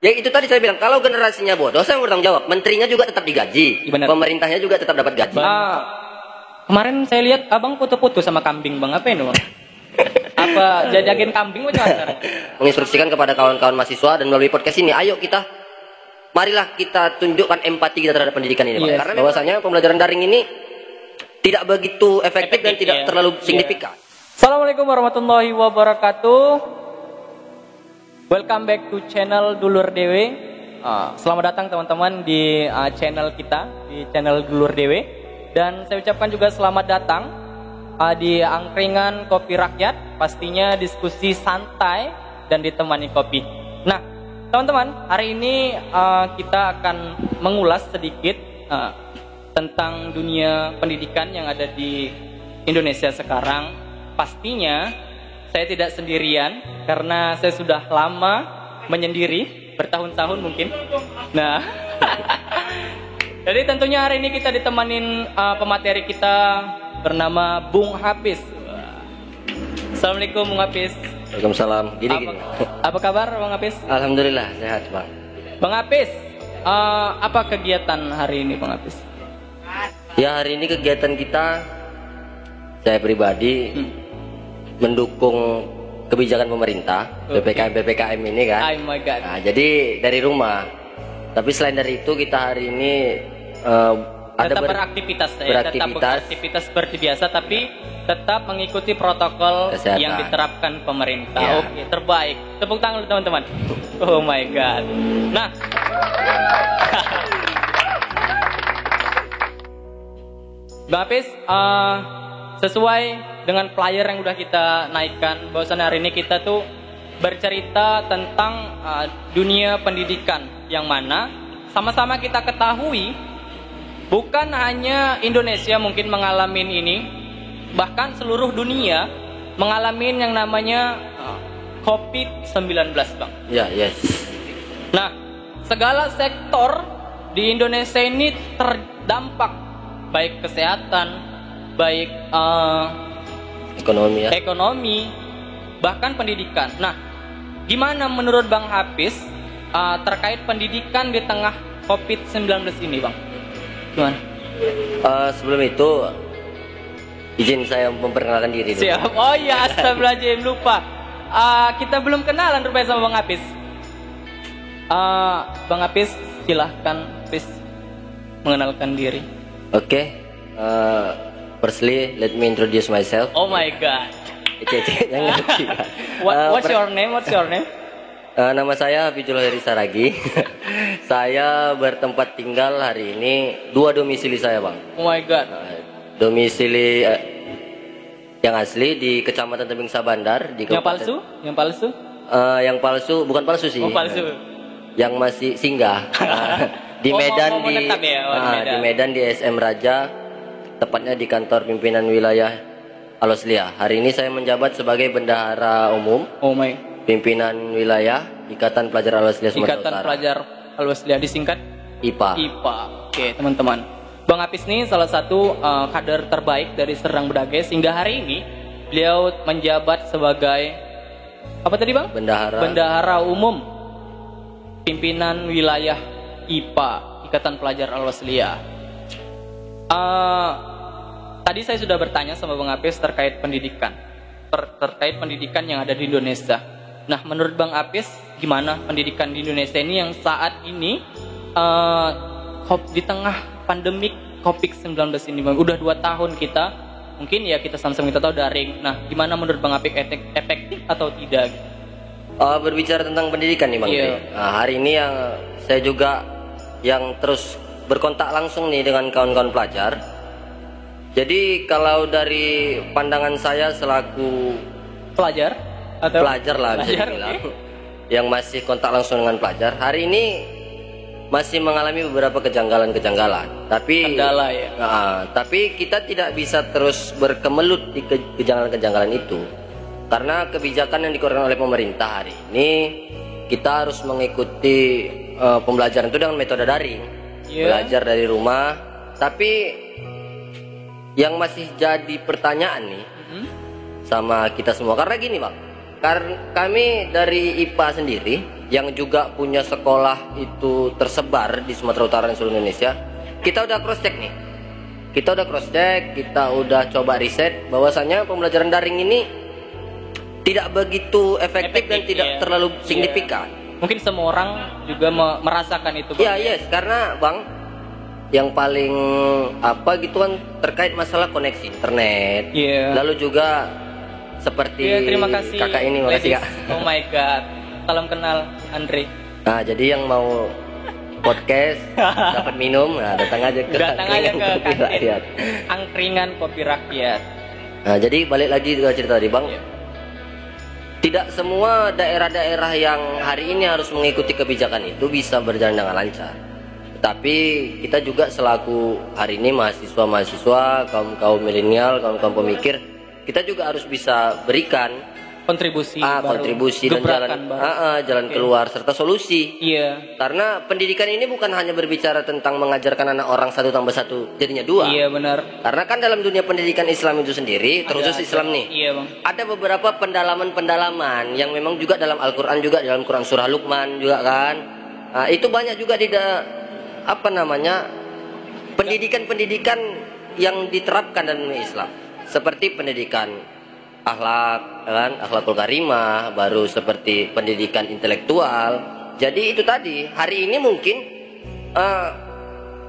Ya itu tadi saya bilang, kalau generasinya bodoh, saya bertanggung jawab. Menterinya juga tetap digaji, pemerintahnya juga tetap dapat gaji. Kemarin saya lihat abang foto-foto sama kambing bang, apa ini bang? Apa jajakin kambing macam mana? Menginstruksikan kepada kawan-kawan mahasiswa dan melalui podcast ini, ayo marilah kita tunjukkan empati kita terhadap pendidikan ini, Bang. Karena bahwasanya pembelajaran daring ini tidak begitu efektif dan tidak terlalu signifikan. Assalamualaikum warahmatullahi wabarakatuh. Welcome back to channel Dulur Dewe. Selamat datang teman-teman di channel kita, di channel Dulur Dewe. Dan saya ucapkan juga selamat datang di angkringan kopi rakyat. Pastinya diskusi santai dan ditemani kopi. Nah, teman-teman, hari ini kita akan mengulas sedikit tentang dunia pendidikan yang ada di Indonesia sekarang. Pastinya saya tidak sendirian karena saya sudah lama menyendiri, bertahun-tahun mungkin. Nah, jadi tentunya hari ini kita ditemanin pemateri kita bernama Bung Hafiz. Assalamualaikum Bung Hafiz. Waalaikumsalam. Gini. Apa kabar Bang Hafiz? Alhamdulillah sehat Bang. Bang Hafiz, apa kegiatan hari ini Bang Hafiz? Ya hari ini kegiatan kita, saya pribadi mendukung kebijakan pemerintah PPKM ini kan. Oh my God. Nah, jadi dari rumah. Tapi selain dari itu kita hari ini tetap beraktivitas seperti biasa, tapi tetap mengikuti protokol kesehatan yang diterapkan pemerintah. Ya. Oke, terbaik. Tepuk tangan dulu teman-teman. Oh my God. Nah, Bang Hafiz, sesuai dengan flyer yang udah kita naikkan, bahwasannya hari ini kita tuh bercerita tentang dunia pendidikan yang mana sama-sama kita ketahui bukan hanya Indonesia mungkin mengalami ini, bahkan seluruh dunia mengalami yang namanya COVID-19 Bang. Ya, yes. Nah, segala sektor di Indonesia ini terdampak, baik kesehatan, baik ekonomi, bahkan pendidikan. Nah, gimana menurut Bang Hafiz terkait pendidikan di tengah COVID-19 ini, Bang? Gimana? Sebelum itu, izin saya memperkenalkan diri dulu. Siap. Oh iya, astagfirullahaladzim, lupa. Kita belum kenalan rupanya sama Bang Hafiz. Bang Hafiz, silahkan please mengenalkan diri. Oke. Firstly, let me introduce myself. Oh my God. Jangan ngerti. What's your name? Nama saya Hafizul Heri Saragi. Saya bertempat tinggal hari ini 2 domisili saya, Bang. Oh my God. Domisili yang asli di Kecamatan Tebing Sabandar di Kabupaten. Yang palsu? Yang palsu bukan palsu sih. Oh, palsu. Yang masih singgah. Di Medan di Medan di SM Raja, tepatnya di kantor pimpinan wilayah Al-Wasliah. Hari ini saya menjabat sebagai bendahara umum. Pimpinan wilayah Ikatan Pelajar Al-Wasliah Sumatera Utara. Ikatan Pelajar Al-Wasliah disingkat IPA. Oke, teman-teman. Bang Hafiz ini salah satu kader terbaik dari Serdang Bedagai, sehingga hari ini beliau menjabat sebagai apa tadi Bang? Bendahara umum pimpinan wilayah IPA, Ikatan Pelajar Al-Wasliah. Tadi saya sudah bertanya sama Bang Hafiz terkait pendidikan, terkait pendidikan yang ada di Indonesia. Nah, menurut Bang Hafiz, gimana pendidikan di Indonesia ini yang saat ini di tengah pandemik COVID-19 ini, Bang? Udah 2 tahun kita, mungkin ya kita sama-sama kita tahu daring. Nah, gimana menurut Bang Hafiz, efektif atau tidak? Berbicara tentang pendidikan nih Bang. Nah, hari ini yang saya juga yang terus berkontak langsung nih dengan kawan-kawan pelajar. Jadi kalau dari pandangan saya selaku pelajar lah bisa dibilang, yang masih kontak langsung dengan pelajar, hari ini masih mengalami beberapa kejanggalan. Tapi kendala ya. Tapi kita tidak bisa terus berkemelut di kejanggalan-kejanggalan itu. Karena kebijakan yang dikeluarkan oleh pemerintah hari ini, kita harus mengikuti pembelajaran itu dengan metode daring. Belajar dari rumah. Tapi yang masih jadi pertanyaan nih sama kita semua, karena gini Bang, Karena kami dari IPA sendiri yang juga punya sekolah itu tersebar di Sumatera Utara dan seluruh Indonesia, kita udah cross check nih. Kita udah cross check, kita udah coba riset bahwasanya pembelajaran daring ini tidak begitu efektif dan tidak terlalu signifikan. Mungkin semua orang juga merasakan itu, Bang. Iya, yes, karena Bang, yang paling apa gitu kan terkait masalah koneksi internet. Lalu juga seperti terima kasih kakak ini, makasih Kak. Oh my god, salam kenal Andre. Nah, jadi yang mau podcast dapat minum, nah datang aja ke Kopi Rakyat. Angkringan Kopi Rakyat. Nah, jadi balik lagi ke cerita tadi, Bang. Tidak semua daerah-daerah yang hari ini harus mengikuti kebijakan itu bisa berjalan dengan lancar. Tapi kita juga selaku hari ini mahasiswa-mahasiswa, kaum milenial, kaum pemikir, kita juga harus bisa berikan kontribusi dan jalan keluar serta solusi. Karena pendidikan ini bukan hanya berbicara tentang mengajarkan anak orang 1 tambah 1 jadinya 2. Iya, benar. Karena kan dalam dunia pendidikan Islam itu sendiri, terkhusus Islam nih. Iya, Bang. Ada beberapa pendalaman yang memang juga dalam Al-Qur'an, juga dalam Quran surah Luqman juga kan. Nah, itu banyak juga pendidikan-pendidikan yang diterapkan dalam dunia Islam. Seperti pendidikan akhlak, kan, akhlakul karimah, baru seperti pendidikan intelektual. Jadi itu tadi, hari ini mungkin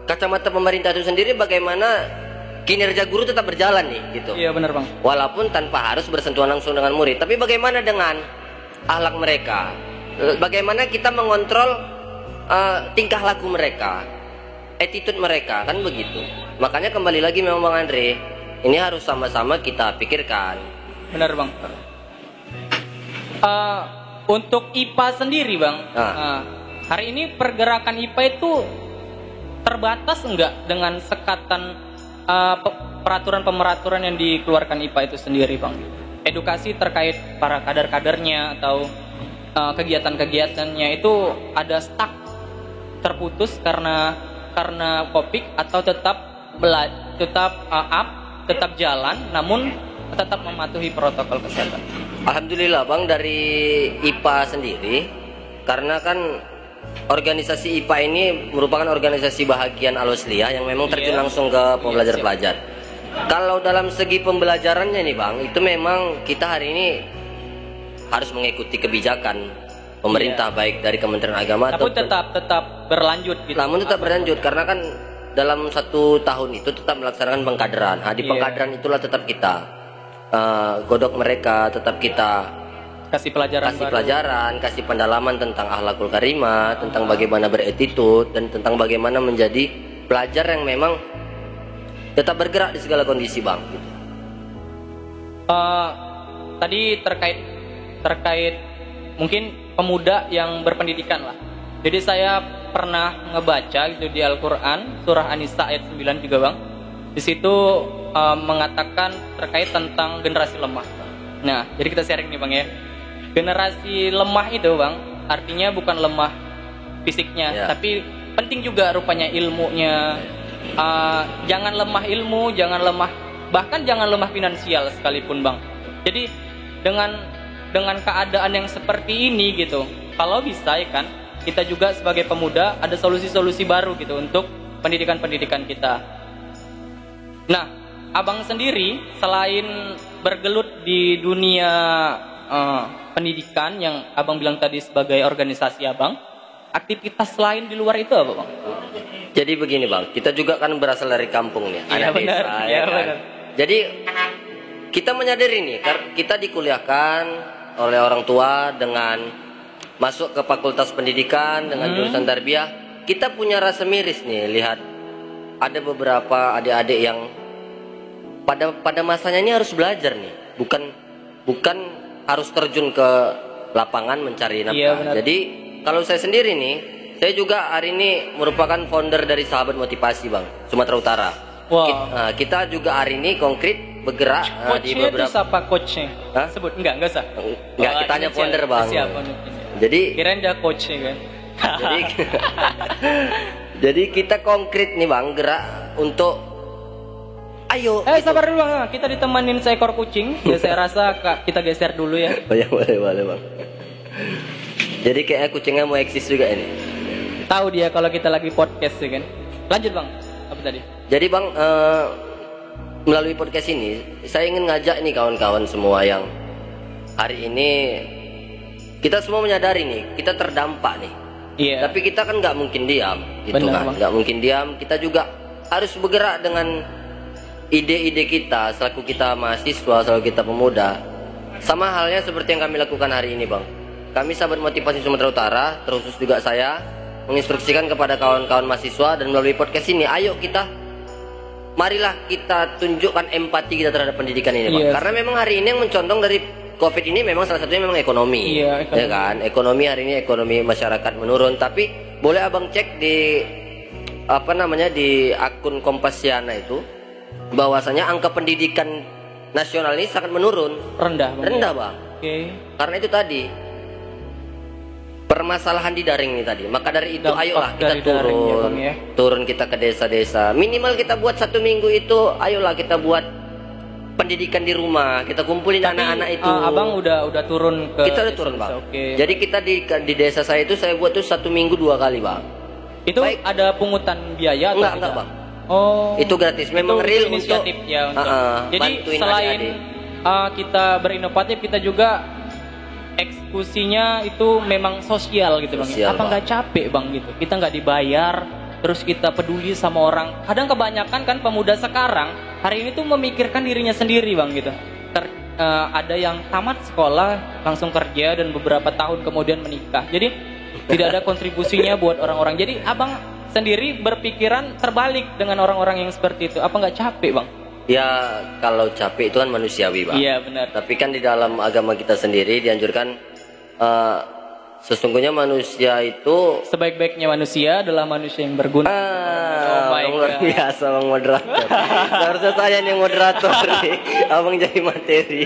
kacamata pemerintah itu sendiri bagaimana kinerja guru tetap berjalan nih gitu. Iya, benar, Bang. Walaupun tanpa harus bersentuhan langsung dengan murid, tapi bagaimana dengan akhlak mereka? Bagaimana kita mengontrol tingkah laku mereka, attitude mereka, kan begitu. Makanya kembali lagi memang Bang Andre, ini harus sama-sama kita pikirkan. Benar, Bang. Untuk IPA sendiri, Bang, hari ini pergerakan IPA itu terbatas enggak dengan sekatan peraturan-pemeraturan yang dikeluarkan IPA itu sendiri, Bang? Edukasi terkait para kader-kadernya atau kegiatan-kegiatannya itu ada stuck, terputus karena Covid, atau tetap tetap jalan namun tetap mematuhi protokol kesehatan? Alhamdulillah, Bang, dari IPA sendiri, karena kan organisasi IPA ini merupakan organisasi bahagian Al-Wasliyah yang memang terjun langsung ke pembelajar-pelajar. Kalau dalam segi pembelajarannya nih, Bang, itu memang kita hari ini harus mengikuti kebijakan pemerintah, baik dari Kementerian Agama atau tetap berlanjut gitu. Namun tetap berlanjut karena kan dalam 1 tahun itu tetap melaksanakan pengkaderan. Di pengkaderan itulah tetap kita godok mereka, tetap kita kasih pelajaran, kasih pendalaman tentang akhlakul karimah, tentang bagaimana beretitude, dan tentang bagaimana menjadi pelajar yang memang tetap bergerak di segala kondisi, Bang. Gitu. Tadi terkait mungkin pemuda yang berpendidikan lah. Jadi saya pernah ngebaca gitu di Al-Quran surah An-Nisa ayat 9 juga, Bang. Di situ mengatakan terkait tentang generasi lemah. Nah, jadi kita sharing nih, Bang, ya. Generasi lemah itu, Bang, artinya bukan lemah fisiknya, tapi penting juga rupanya ilmunya. Jangan lemah ilmu, bahkan jangan lemah finansial sekalipun, Bang. Jadi dengan keadaan yang seperti ini gitu, kalau bisa ya kan, kita juga sebagai pemuda ada solusi-solusi baru gitu untuk pendidikan kita. Nah, Abang sendiri selain bergelut di dunia pendidikan yang Abang bilang tadi sebagai organisasi Abang, aktivitas lain di luar itu apa, Bang? Jadi begini, Bang, kita juga kan berasal dari kampung nih, anak desa, ya kan? Benar. Jadi kita menyadari nih, kita dikuliahkan oleh orang tua dengan masuk ke fakultas pendidikan dengan jurusan tarbiyah. Kita punya rasa miris nih lihat ada beberapa adik-adik yang pada masanya ini harus belajar nih, bukan harus terjun ke lapangan mencari nafkah. Jadi kalau saya sendiri nih, saya juga hari ini merupakan founder dari Sahabat Motivasi, Bang, Sumatera Utara. Wow. Kita juga hari ini konkret bergerak di beberapa. Itu siapa coachnya? Sebut enggak usah. Enggak, kita hanya founder, Bang. Siapa? Jadi kirain dia coachnya kan. Jadi kita konkret nih, Bang, gerak untuk ayo. Gitu. Sabar dulu Bang, kita ditemanin seekor kucing. Ya saya rasa kita geser dulu ya. Oh ya boleh Bang. Jadi kayaknya kucingnya mau eksis juga ini. Tahu dia kalau kita lagi podcast ya kan. Lanjut Bang, apa tadi? Jadi Bang, melalui podcast ini saya ingin ngajak nih kawan-kawan semua yang hari ini kita semua menyadari nih kita terdampak nih. Iya. Tapi kita kan nggak mungkin diam, gitu kan? Nggak mungkin diam. Kita juga harus bergerak dengan ide-ide kita selaku kita mahasiswa, selaku kita pemuda. Sama halnya seperti yang kami lakukan hari ini Bang. Kami sahabat motivasi Sumatera Utara, terkhusus juga saya menginstruksikan kepada kawan-kawan mahasiswa dan melalui podcast ini, ayo marilah kita tunjukkan empati kita terhadap pendidikan ini Bang. Karena memang hari ini yang mencondong dari COVID ini memang salah satunya memang ekonomi. Iya, ekonomi. Ya kan? Ekonomi hari ini ekonomi masyarakat menurun, tapi boleh Abang cek di di akun Kompasiana itu bahwasanya angka pendidikan nasional ini sangat menurun. Rendah Bang. Oke. Karena itu tadi permasalahan di daring ini tadi. Maka dari itu ayolah kita turun kita ke desa-desa. Minimal kita buat 1 minggu itu, ayolah kita buat pendidikan di rumah. Kita kumpulin anak-anak itu. Abang udah turun ke. Kita udah turun Bang. Okay. Jadi kita di desa saya itu saya buat tuh 1 minggu 2 kali Bang. Itu ada pungutan biaya atau enggak Bang. Oh. Itu gratis. Memang real inisiatif untuk, ya untuk. Jadi selain kita berinovatif, kita juga eksekusinya itu memang sosial gitu Bang. Apa nggak capek Bang gitu? Kita nggak dibayar, terus kita peduli sama orang. Kadang kebanyakan kan pemuda sekarang hari ini tuh memikirkan dirinya sendiri Bang gitu. Ada yang tamat sekolah langsung kerja dan beberapa tahun kemudian menikah. Jadi tidak ada kontribusinya buat orang-orang. Jadi Abang sendiri berpikiran terbalik dengan orang-orang yang seperti itu. Apa nggak capek Bang? Ya kalau capek itu kan manusiawi Bang. Iya benar. Tapi kan di dalam agama kita sendiri dianjurkan sesungguhnya manusia itu sebaik-baiknya manusia adalah manusia yang berguna. Luar biasa Bang moderator. Harusnya saya yang moderator nih. Abang jadi materi.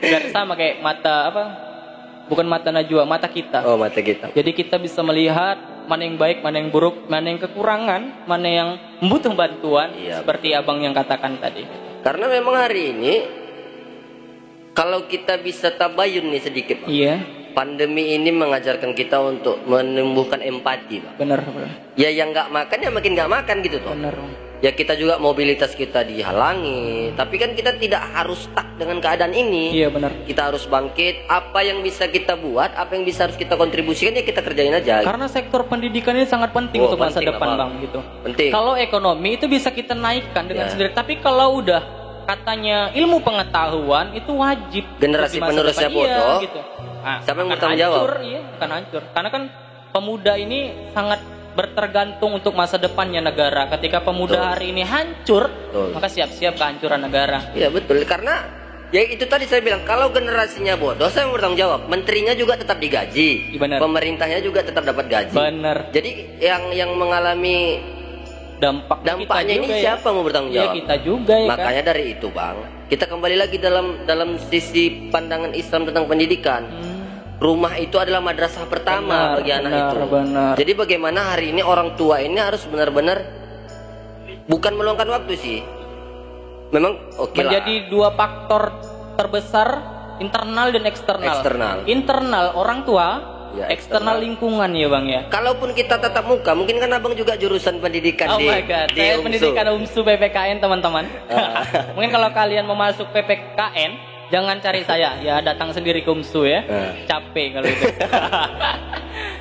Biar sama kayak mata bukan mata najwa, mata kita. Oh mata kita. Jadi kita bisa melihat mana yang baik, mana yang buruk, mana yang kekurangan, mana yang membutuh bantuan. Iya, seperti Abang yang katakan tadi. Karena memang hari ini kalau kita bisa tabayun nih sedikit Bang. Iya. Pandemi ini mengajarkan kita untuk menumbuhkan empati Bang. Benar. Ya yang nggak makan ya makin nggak makan gitu toh. Benar. Ya kita juga mobilitas kita dihalangi, tapi kan kita tidak harus stuck dengan keadaan ini. Iya benar. Kita harus bangkit. Apa yang bisa kita buat, apa yang bisa harus kita kontribusikan ya kita kerjain aja. Karena sektor pendidikan ini sangat penting untuk masa depan Bang gitu. Penting. Kalau ekonomi itu bisa kita naikkan dengan sendiri, tapi kalau udah katanya ilmu pengetahuan itu wajib. Generasi penerusnya bodoh. Iya, gitu. Siapa yang bertanggung jawab? Iya, akan hancur. Karena kan pemuda ini sangat bertergantung untuk masa depannya negara. Ketika pemuda hari ini hancur, maka siap-siap kehancuran negara. Iya betul. Karena ya itu tadi saya bilang, kalau generasinya bodoh, saya yang bertanggung jawab. Menterinya juga tetap digaji. Benar. Pemerintahnya juga tetap dapat gaji. Benar. Jadi yang mengalami dampaknya ini siapa mau bertanggung jawab? Ya kita juga ya. Makanya kan? Dari itu Bang, kita kembali lagi dalam sisi pandangan Islam tentang pendidikan. Rumah itu adalah madrasah pertama bagi anak itu. Benar. Jadi bagaimana hari ini orang tua ini harus benar-benar bukan meluangkan waktu sih. Memang menjadi 2 faktor terbesar, internal dan eksternal. Internal orang tua, ya, eksternal lingkungan ya Bang ya. Kalaupun kita tatap muka, mungkin kan Abang juga jurusan pendidikan di saya UMSU. Pendidikan UMSU PPKN teman-teman. Mungkin kalau kalian mau masuk PPKN jangan cari saya, ya datang sendiri ke UMSU ya. Capek kalau itu.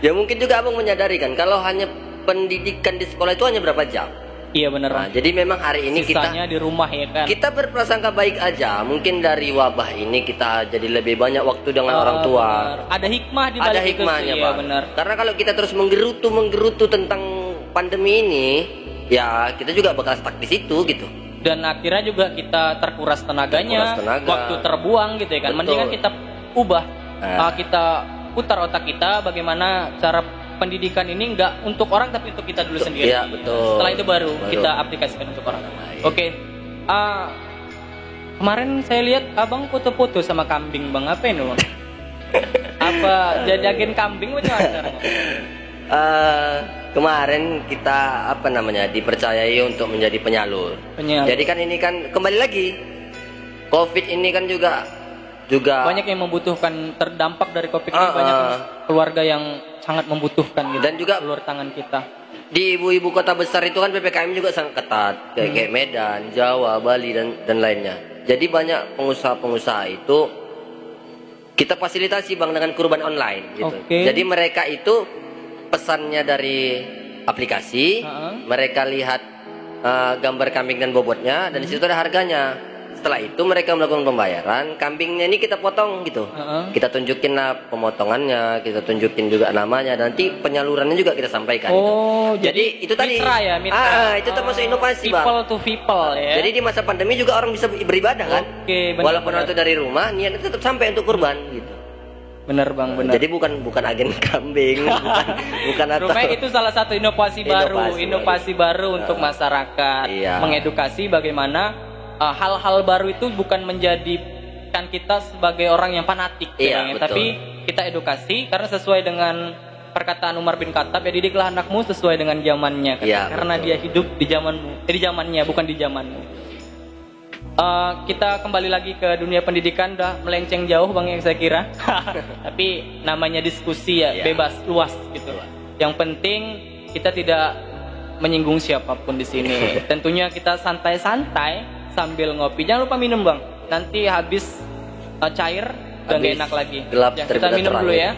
Ya mungkin juga Abang menyadari kan kalau hanya pendidikan di sekolah itu hanya berapa jam. Iya benar. Nah, jadi memang hari ini sisanya di rumah ya kan. Kita berprasangka baik aja. Mungkin dari wabah ini kita jadi lebih banyak waktu dengan orang tua. Benar. Ada hikmah di balik itu. Ada hikmahnya, Bang. Benar. Karena kalau kita terus menggerutu tentang pandemi ini, ya kita juga bakal stuck di situ gitu. Dan akhirnya juga kita terkuras tenaganya, waktu terbuang gitu ya kan. Betul. Mendingan kita ubah, kita putar otak kita bagaimana cara pendidikan ini nggak untuk orang tapi untuk kita dulu sendiri. Iya, betul. Setelah itu baru kita aplikasikan untuk orang. Oke. Kemarin saya lihat Abang foto-foto sama kambing Bang. Apa ini Bang? Apa jagain kambing macam mana? kemarin kita dipercayai untuk menjadi penyalur. Jadi kan ini kan kembali lagi COVID ini kan juga banyak yang membutuhkan, terdampak dari COVID ini banyak keluarga yang sangat membutuhkan gitu. Dan juga ulur tangan kita. Di ibu kota besar itu kan PPKM juga sangat ketat, kayak Medan, Jawa, Bali dan lainnya. Jadi banyak pengusaha-pengusaha itu kita fasilitasi Bang dengan kurban online gitu. Jadi mereka itu pesannya dari aplikasi, mereka lihat gambar kambing dan bobotnya, dan di situ ada harganya. Setelah itu mereka melakukan pembayaran, kambingnya ini kita potong gitu. Kita tunjukin lah pemotongannya, kita tunjukin juga namanya, dan nanti penyalurannya juga kita sampaikan. Jadi itu tadi mitra. Itu termasuk inovasi, Bang. People to people ya. Jadi di masa pandemi juga orang bisa beribadah kan. Walaupun itu dari rumah, niatnya tetap sampai untuk kurban gitu. Bener Bang, bener. Jadi bukan agen kambing, bukan atau. Rupanya itu salah satu inovasi baru untuk masyarakat, mengedukasi bagaimana hal-hal baru itu bukan menjadikan kita sebagai orang yang fanatik, tapi kita edukasi karena sesuai dengan perkataan Umar bin Khattab, ya didiklah anakmu sesuai dengan zamannya, karena dia hidup di zamannya bukan di zamanmu. Kita kembali lagi ke dunia pendidikan, udah melenceng jauh Bang yang saya kira. Tapi namanya diskusi bebas, luas gitu. Yang penting kita tidak menyinggung siapapun di sini. Tentunya kita santai-santai sambil ngopi. Jangan lupa minum Bang. Nanti habis cair udah gak enak lagi. Gelap, kita minum dulu ya.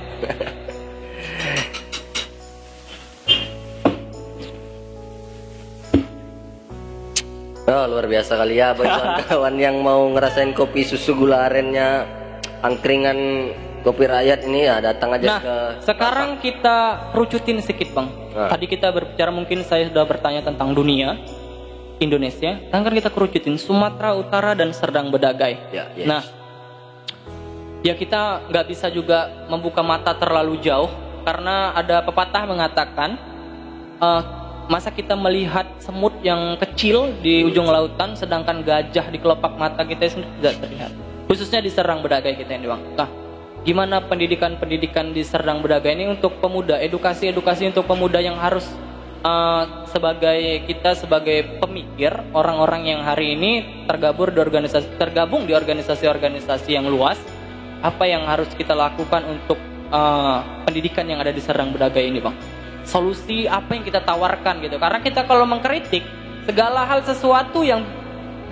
Luar biasa kali ya bagi kawan-kawan yang mau ngerasain kopi susu gula arennya angkringan kopi rakyat ini ya, datang aja ke. Sekarang kita kerucutin sedikit Bang. Tadi kita berbicara, mungkin saya sudah bertanya tentang dunia Indonesia, kan kita kerucutin Sumatera Utara dan Serdang Bedagai. Nah, ya kita nggak bisa juga membuka mata terlalu jauh karena ada pepatah mengatakan masa kita melihat semut yang kecil di ujung lautan, sedangkan gajah di kelopak mata kita sendiri tidak terlihat. Khususnya di Serdang Bedagai kita ini Bang. Nah, gimana pendidikan di Serdang Bedagai ini untuk pemuda, edukasi untuk pemuda yang harus sebagai pemikir, orang-orang yang hari ini tergabung di organisasi-organisasi yang luas, apa yang harus kita lakukan untuk pendidikan yang ada di Serdang Bedagai ini Bang? Solusi apa yang kita tawarkan gitu, karena kita kalau mengkritik segala hal sesuatu yang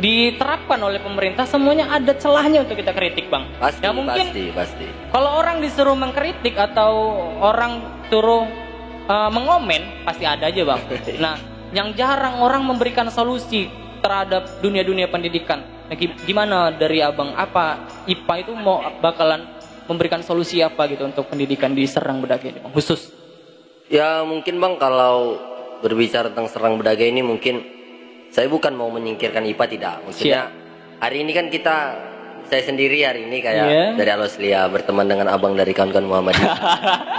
diterapkan oleh pemerintah, semuanya ada celahnya untuk kita kritik Bang. Pasti. Kalau orang disuruh mengkritik atau orang suruh mengomen, pasti ada aja Bang. Nah, yang jarang orang memberikan solusi terhadap dunia pendidikan. Nah, gimana dari Abang, apa IPA itu bakalan memberikan solusi apa gitu untuk pendidikan di Serdang Bedagai ini Bang, khusus? Ya mungkin Bang, kalau berbicara tentang Serdang Bedagai ini, mungkin saya bukan mau menyingkirkan IPA, tidak. Maksudnya hari ini kan saya sendiri hari ini kayak dari Aloslia berteman dengan abang dari kawan-kawan Muhammadiyah.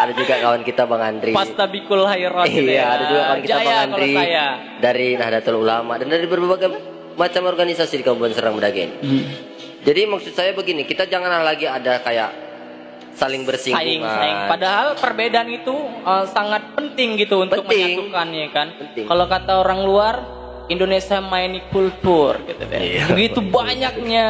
Ada juga kawan kita Bang Andri. Fastabikul khairat. Ada juga kawan kita Bang Andri dari Nahdlatul Ulama dan dari berbagai macam organisasi di Kabupaten Serdang Bedagai. Jadi maksud saya begini, kita janganlah lagi ada kayak saling bersinggungan. Padahal perbedaan itu sangat penting gitu untuk menyatukan, ya kan. Kalau kata orang luar, Indonesia main kultur gitu deh. Begitu banyaknya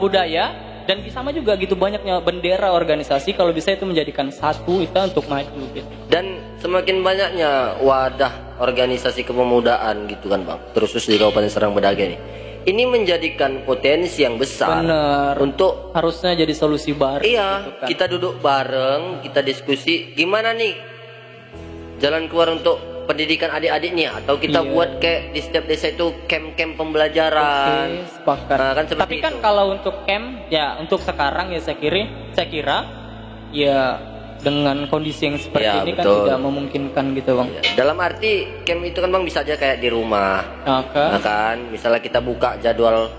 budaya dan sama juga gitu banyaknya bendera organisasi, kalau bisa itu menjadikan satu kita untuk maju gitu. Dan semakin banyaknya wadah organisasi kepemudaan gitu kan Bang, terus di Kabupaten Serdang Bedagai ini menjadikan potensi yang besar. Bener. Untuk harusnya jadi solusi baru. Gitu kan. Kita duduk bareng, kita diskusi gimana nih jalan keluar untuk pendidikan adik-adiknya, atau kita buat kayak di setiap desa itu camp-camp pembelajaran. Sepakat. Nah, kan tapi kan itu, kalau untuk camp ya untuk sekarang ya saya kira ya dengan kondisi yang seperti ini kan tidak memungkinkan gitu Bang. Dalam arti camp itu kan Bang bisa aja kayak di rumah. Nah, kan misalnya kita buka jadwal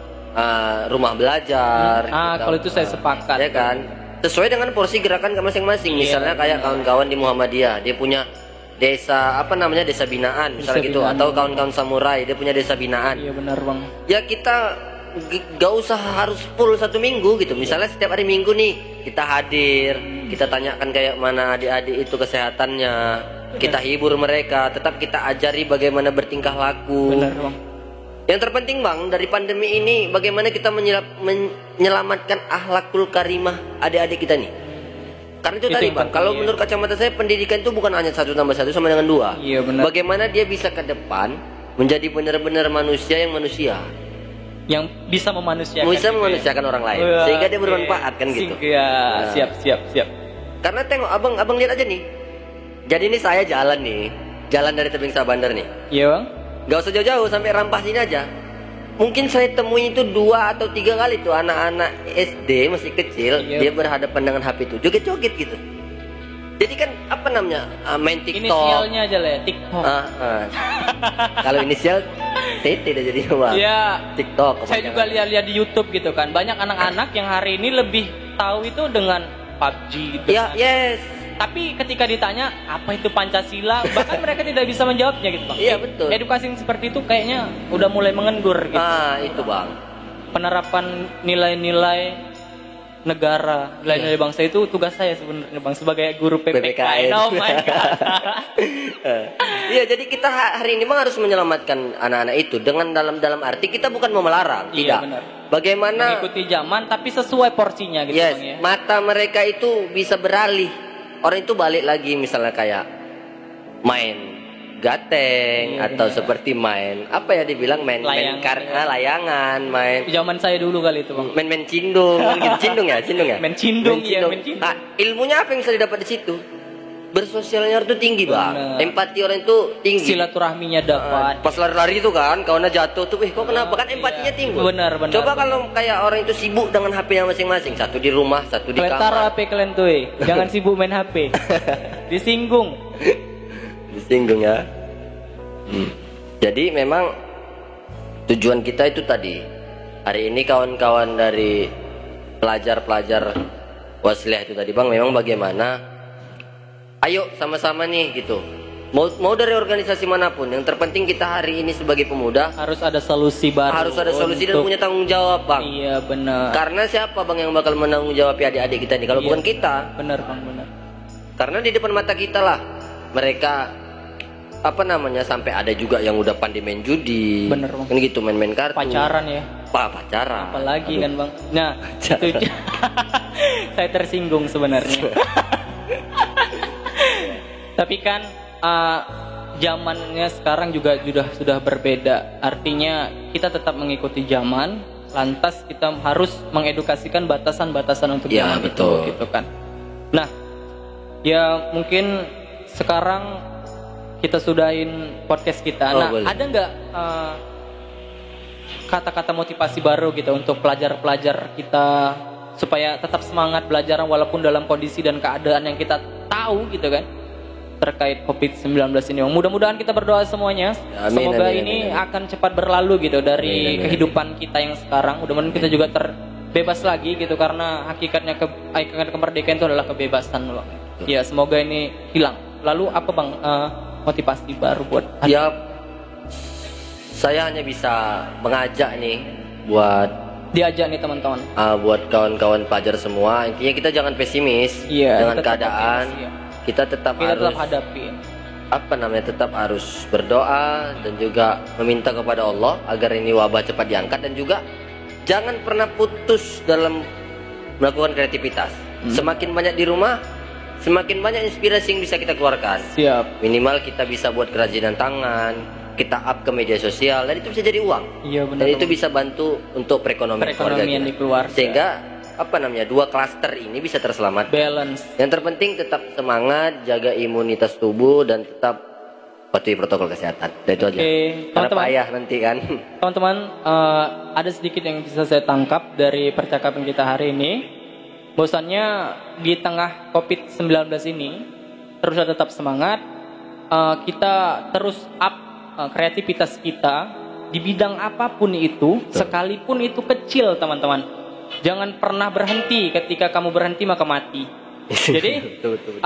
rumah belajar. Kalau itu saya sepakat. Ya kan, sesuai dengan porsi gerakan masing-masing. Misalnya kayak kawan-kawan di Muhammadiyah, dia punya desa desa binaan misalnya gitu, atau kawan-kawan samurai dia punya desa binaan. Iya benar Bang. Ya kita gak usah harus full 1 minggu gitu. Misalnya setiap hari Minggu nih kita hadir, kita tanyakan kayak mana adik-adik itu kesehatannya, kita hibur mereka, tetap kita ajari bagaimana bertingkah laku. Benar, Bang. Yang terpenting Bang, dari pandemi ini bagaimana kita menyelamatkan akhlakul karimah adik-adik kita nih. Karena itu tadi Bang, kalau menurut kacamata saya pendidikan itu bukan hanya 1 tambah 1 sama dengan 2. Iya, benar. Bagaimana dia bisa ke depan menjadi benar-benar manusia yang bisa memanusiakan orang lain, sehingga dia bermanfaat kan gitu. Ya, siap. Karena tengok abang lihat aja nih. Jadi ini saya jalan dari tebing Sabandar nih. Iya Bang. Gak usah jauh-jauh, sampai Rampas sini aja. Mungkin saya temui itu 2 atau 3 kali tuh anak-anak SD masih kecil, dia berhadapan dengan HP itu joget-joget gitu. Jadi kan apa namanya, main TikTok. Inisialnya aja lah ya, TikTok. Kalau inisial TT udah jadi Bang. Iya. TikTok. Saya juga lihat di YouTube gitu kan. Banyak anak-anak yang hari ini lebih tahu itu dengan PUBG. Iya, yes. Tapi ketika ditanya apa itu Pancasila, bahkan mereka tidak bisa menjawabnya gitu Bang. Iya betul. Edukasi yang seperti itu kayaknya udah mulai mengendur gitu. Itu Bang. Penerapan nilai-nilai negara, nilai-nilai bangsa itu tugas saya sebenarnya Bang, sebagai guru PPKN. Oh my god. Iya, jadi kita hari ini Bang harus menyelamatkan anak-anak itu dengan dalam arti kita bukan mau melarang, tidak. Benar. Bagaimana mengikuti zaman tapi sesuai porsinya gitu Bang ya. Mata mereka itu bisa beralih. Orang itu balik lagi misalnya kayak main gateng atau seperti main apa ya dibilang main layangan, main zaman saya dulu kali itu Bang. Main cindung, gitu. Cindung ya. Main cindung. Nah, ilmunya apa yang bisa didapat di situ? Bersosialnya itu tinggi Bang. Empati orang itu tinggi. Silaturahminya dapat. Pas lari-lari itu kan, kawannya jatuh tuh, kok kenapa? Kan empatinya tinggi. Benar. Coba kalau kayak orang itu sibuk dengan HP-nya masing-masing, satu di rumah, satu di kamar. HP kalian tuh, jangan sibuk main HP. Disinggung ya. Jadi memang tujuan kita itu tadi. Hari ini kawan-kawan dari pelajar-pelajar Wasliyah itu tadi Bang, memang bagaimana ayo sama-sama nih gitu. Mau dari organisasi manapun, yang terpenting kita hari ini sebagai pemuda harus ada solusi baru. Harus ada solusi dan punya tanggung jawab Bang. Iya benar. Karena siapa Bang yang bakal menanggung jawab adik-adik kita nih kalau bukan kita? Benar Bang, benar. Karena di depan mata kita lah mereka sampai ada juga yang udah pandai main judi. Bener Bang. Kan gitu, main-main kartu. Pacaran ya. Pacaran. Apalagi kan Bang. Nah, itu saya tersinggung sebenarnya. Tapi kan zamannya sekarang juga sudah berbeda. Artinya kita tetap mengikuti zaman, lantas kita harus mengedukasikan batasan-batasan untuk zaman betul. Itu gitu kan. Nah, ya mungkin sekarang kita sudahin podcast kita. Boleh. Ada nggak kata-kata motivasi baru gitu untuk pelajar-pelajar kita supaya tetap semangat belajar walaupun dalam kondisi dan keadaan yang kita tahu gitu kan terkait COVID-19 ini. Mudah-mudahan kita berdoa semuanya. Semoga ini akan cepat berlalu gitu dari kehidupan kita yang sekarang. Mudah-mudahan kita juga terbebas lagi gitu karena hakikatnya kemerdekaan itu adalah kebebasan loh. Ya semoga ini hilang. Lalu apa Bang motivasi baru buat saya hanya bisa mengajak nih buat diajak nih teman-teman buat kawan-kawan pelajar semua, intinya kita jangan pesimis dengan keadaan. Kita tetap harus hadapin tetap harus berdoa dan juga meminta kepada Allah agar ini wabah cepat diangkat, dan juga jangan pernah putus dalam melakukan kreativitas. Semakin banyak di rumah, semakin banyak inspirasi yang bisa kita keluarkan. Siap. Minimal kita bisa buat kerajinan tangan, kita up ke media sosial, dan itu bisa jadi uang. Iya benar. Dan itu bisa bantu untuk perekonomian di keluarga. Sehingga dua klaster ini bisa terselamatkan. Balance. Yang terpenting tetap semangat, jaga imunitas tubuh, dan tetap patuhi protokol kesehatan. Dan itu aja. Karena payah nanti kan. Teman-teman, ada sedikit yang bisa saya tangkap dari percakapan kita hari ini. Bosannya di tengah COVID-19 ini terus tetap semangat, kita terus up kreativitas kita di bidang apapun itu. Betul. Sekalipun itu kecil teman-teman, jangan pernah berhenti. Ketika kamu berhenti maka mati. Jadi betul.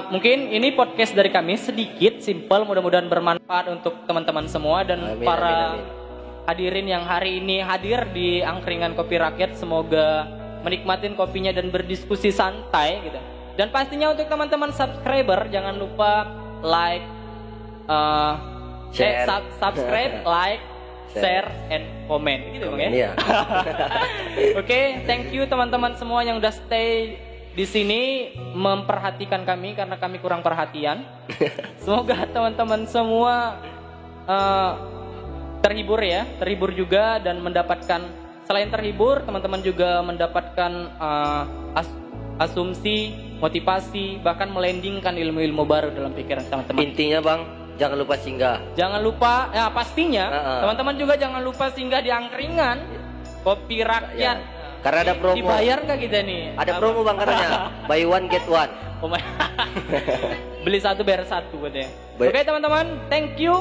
Mungkin ini podcast dari kami sedikit simple, mudah-mudahan bermanfaat untuk teman-teman semua dan amin. hadirin yang hari ini hadir di Angkringan Kopi Rakyat. Semoga menikmatin kopinya dan berdiskusi santai gitu. Dan pastinya untuk teman-teman subscriber jangan lupa like, subscribe, like, share, and comment gitu Bang ya. Oke, thank you teman-teman semua yang udah stay di sini memperhatikan kami karena kami kurang perhatian. Semoga teman-teman semua terhibur juga dan mendapatkan, selain terhibur, teman-teman juga mendapatkan asumsi, motivasi, bahkan melandingkan ilmu-ilmu baru dalam pikiran teman-teman. Intinya Bang, jangan lupa singgah. Jangan lupa, ya pastinya teman-teman juga jangan lupa singgah di Angkringan Kopi Rakyat. Ya. Karena ada promo. Dibayar nggak kita nih? Ada promo Bang katanya. Buy one get one. Beli satu bayar satu katanya. Oke teman-teman, thank you.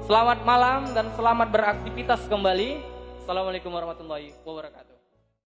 Selamat malam dan selamat beraktivitas kembali. Assalamualaikum warahmatullahi wabarakatuh.